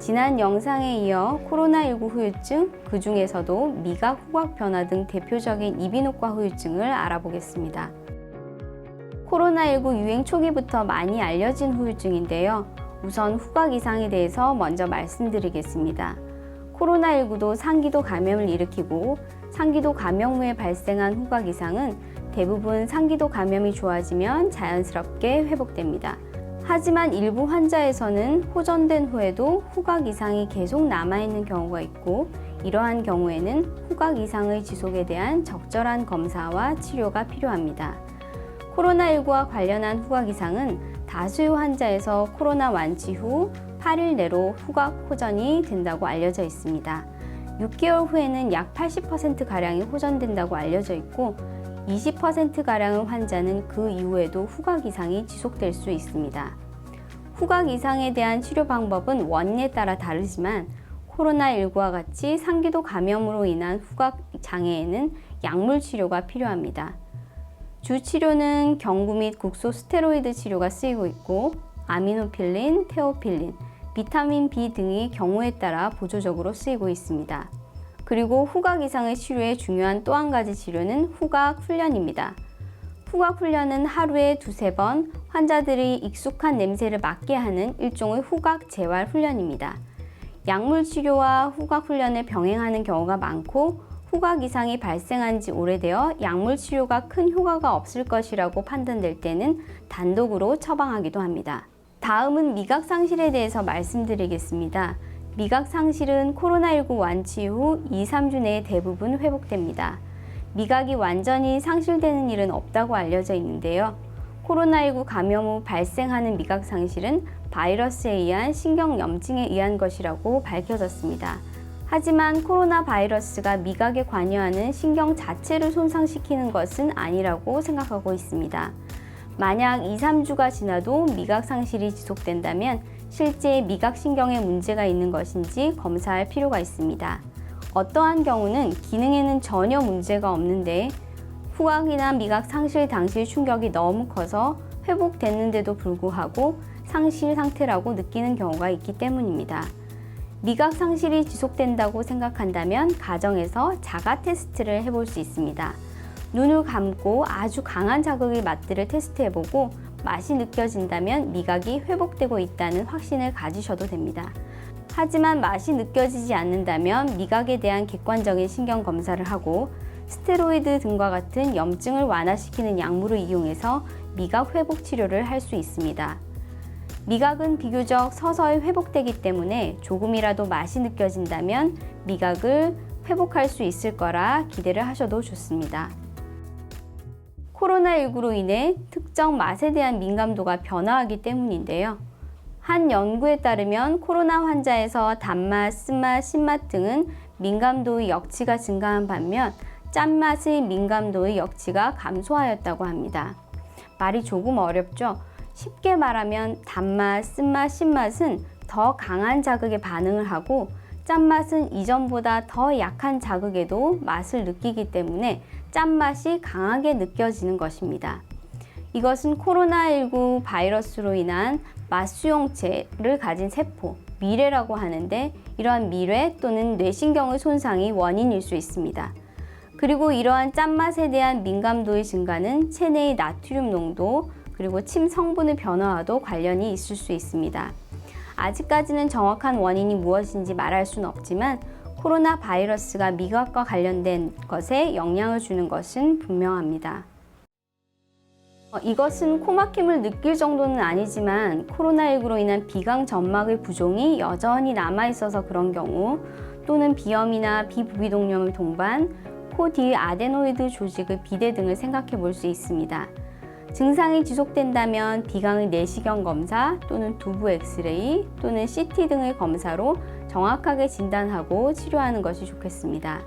지난 영상에 이어 코로나19 후유증, 그 중에서도 미각, 후각 변화 등 대표적인 이비인후과 후유증을 알아보겠습니다. 코로나19 유행 초기부터 많이 알려진 후유증인데요. 우선 후각 이상에 대해서 먼저 말씀드리겠습니다. 코로나19도 상기도 감염을 일으키고 상기도 감염 후에 발생한 후각 이상은 대부분 상기도 감염이 좋아지면 자연스럽게 회복됩니다. 하지만 일부 환자에서는 호전된 후에도 후각 이상이 계속 남아있는 경우가 있고, 이러한 경우에는 후각 이상의 지속에 대한 적절한 검사와 치료가 필요합니다. 코로나19와 관련한 후각 이상은 다수의 환자에서 코로나 완치 후 8일 내로 후각 호전이 된다고 알려져 있습니다. 6개월 후에는 약 80%가량이 호전된다고 알려져 있고, 20%가량의 환자는 그 이후에도 후각 이상이 지속될 수 있습니다. 후각 이상에 대한 치료 방법은 원인에 따라 다르지만 코로나19와 같이 상기도 감염으로 인한 후각 장애에는 약물 치료가 필요합니다. 주 치료는 경구 및 국소 스테로이드 치료가 쓰이고 있고, 아미노필린, 테오필린, 비타민 B 등이 경우에 따라 보조적으로 쓰이고 있습니다. 그리고 후각 이상의 치료에 중요한 또 한 가지 치료는 후각 훈련입니다. 후각 훈련은 하루에 2-3번 환자들이 익숙한 냄새를 맡게 하는 일종의 후각 재활 훈련입니다. 약물 치료와 후각 훈련을 병행하는 경우가 많고, 후각 이상이 발생한 지 오래되어 약물 치료가 큰 효과가 없을 것이라고 판단될 때는 단독으로 처방하기도 합니다. 다음은 미각 상실에 대해서 말씀드리겠습니다. 미각 상실은 코로나19 완치 후 2-3주 내에 대부분 회복됩니다. 미각이 완전히 상실되는 일은 없다고 알려져 있는데요. 코로나19 감염 후 발생하는 미각 상실은 바이러스에 의한 신경염증에 의한 것이라고 밝혀졌습니다. 하지만 코로나 바이러스가 미각에 관여하는 신경 자체를 손상시키는 것은 아니라고 생각하고 있습니다. 만약 2-3주가 지나도 미각 상실이 지속된다면 실제 미각신경에 문제가 있는 것인지 검사할 필요가 있습니다. 어떠한 경우는 기능에는 전혀 문제가 없는데 후각이나 미각 상실 당시의 충격이 너무 커서 회복됐는데도 불구하고 상실 상태라고 느끼는 경우가 있기 때문입니다. 미각 상실이 지속된다고 생각한다면 가정에서 자가 테스트를 해볼 수 있습니다. 눈을 감고 아주 강한 자극의 맛들을 테스트해보고 맛이 느껴진다면 미각이 회복되고 있다는 확신을 가지셔도 됩니다. 하지만 맛이 느껴지지 않는다면 미각에 대한 객관적인 신경 검사를 하고 스테로이드 등과 같은 염증을 완화시키는 약물을 이용해서 미각 회복 치료를 할 수 있습니다. 미각은 비교적 서서히 회복되기 때문에 조금이라도 맛이 느껴진다면 미각을 회복할 수 있을 거라 기대를 하셔도 좋습니다. 코로나19로 인해 특정 맛에 대한 민감도가 변화하기 때문인데요. 한 연구에 따르면 코로나 환자에서 단맛, 쓴맛, 신맛 등은 민감도의 역치가 증가한 반면 짠맛의 민감도의 역치가 감소하였다고 합니다. 말이 조금 어렵죠? 쉽게 말하면 단맛, 쓴맛, 신맛은 더 강한 자극에 반응을 하고 짠맛은 이전보다 더 약한 자극에도 맛을 느끼기 때문에 짠맛이 강하게 느껴지는 것입니다. 이것은 코로나19 바이러스로 인한 맛수용체를 가진 세포, 미뢰라고 하는데, 이러한 미뢰 또는 뇌신경의 손상이 원인일 수 있습니다. 그리고 이러한 짠맛에 대한 민감도의 증가는 체내의 나트륨 농도, 그리고 침 성분의 변화와도 관련이 있을 수 있습니다. 아직까지는 정확한 원인이 무엇인지 말할 수는 없지만 코로나 바이러스가 미각과 관련된 것에 영향을 주는 것은 분명합니다. 이것은 코막힘을 느낄 정도는 아니지만 코로나19로 인한 비강 점막의 부종이 여전히 남아있어서 그런 경우, 또는 비염이나 비부비동염의 동반, 코 뒤의 아데노이드 조직의 비대 등을 생각해 볼 수 있습니다. 증상이 지속된다면 비강의 내시경 검사 또는 두부 엑스레이 또는 CT 등의 검사로 정확하게 진단하고 치료하는 것이 좋겠습니다.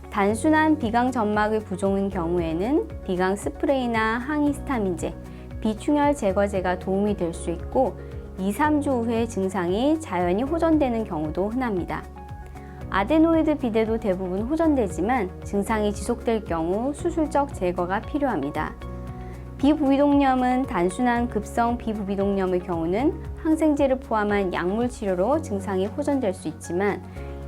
단순한 비강 점막의 부종인 경우에는 비강 스프레이나 항히스타민제, 비충혈 제거제가 도움이 될 수 있고 2-3주 후에 증상이 자연히 호전되는 경우도 흔합니다. 아데노이드 비대도 대부분 호전되지만 증상이 지속될 경우 수술적 제거가 필요합니다. 비부비동염은 단순한 급성 비부비동염의 경우는 항생제를 포함한 약물 치료로 증상이 호전될 수 있지만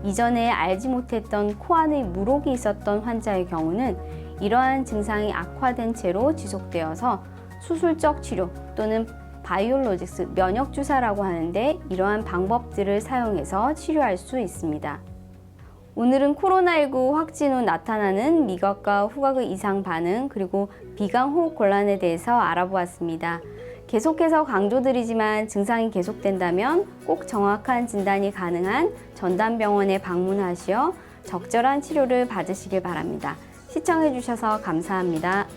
이전에 알지 못했던 코 안의 물혹이 있었던 환자의 경우는 이러한 증상이 악화된 채로 지속되어서 수술적 치료 또는 바이올로직스 면역 주사라고 하는데 이러한 방법들을 사용해서 치료할 수 있습니다. 오늘은 코로나19 확진 후 나타나는 미각과 후각의 이상 반응 그리고 비강 호흡 곤란에 대해서 알아보았습니다. 계속해서 강조드리지만 증상이 계속된다면 꼭 정확한 진단이 가능한 전담병원에 방문하시어 적절한 치료를 받으시길 바랍니다. 시청해 주셔서 감사합니다.